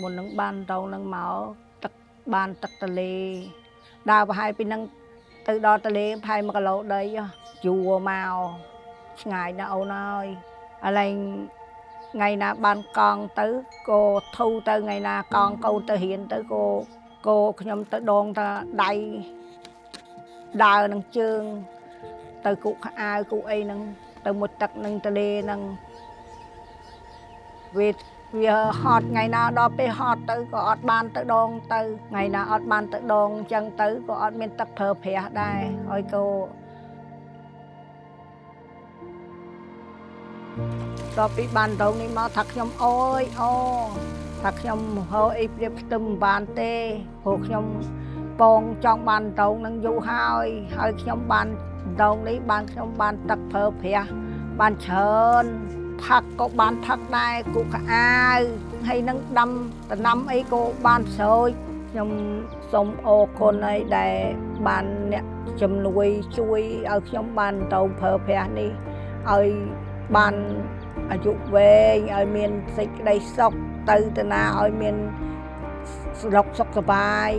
មុននឹងបានតោនឹងមកទឹកបានទឹកទលេដើរប្រហែលពីនឹងទៅដល់ទលេប្រហែល1គីឡូដីយូរមកឆ្ងាយណាស់អូនអើយឥឡូវថ្ងៃណាបានកង់ទៅក៏ធូរទៅថ្ងៃណាកង់កូនទៅរៀនទៅក៏ខ្ញុំទៅដងថាដៃដើរនឹងជើងទៅគូខោអាវគូអីហ្នឹងទៅមុជទឹកនឹងទលេហ្នឹងវាហត់ថ្ងៃណាដល់ពេលហត់ទៅក៏អត់បានទៅដងទៅថ្ងៃណាអត់បានទៅដងអញ្ចឹងទៅក៏អត់មានទឹកប្រើប្រាស់ដែរហើយក៏ដល់ពីបានដងនេះមកថាខ្ញុំអូយអូថាខ្ញុំហៅអីព្រៀបផ្ទឹមមិនបានទេព្រោះខ្ញុំពងចង់បានដងនឹងយូរហើយខ្ញុំបានដងនេះបានខ្ញុំបានទឹកប្រើប្រាស់បានច្រើនផឹកក៏បានផឹកដែរគូខោអាវហើយនឹងដាំដំណាំអីក៏បានស្រូចខ្ញុំសូមអរគុណឲ្យដែលបានអ្នកជំនួយជួយឲ្យខ្ញុំបានទៅប្រើប្រាស់នេះឲ្យបានអាយុវែងឲ្យមានសេចក្តីសុខទៅណាឲ្យមានស្រុកសុខសប្បាយ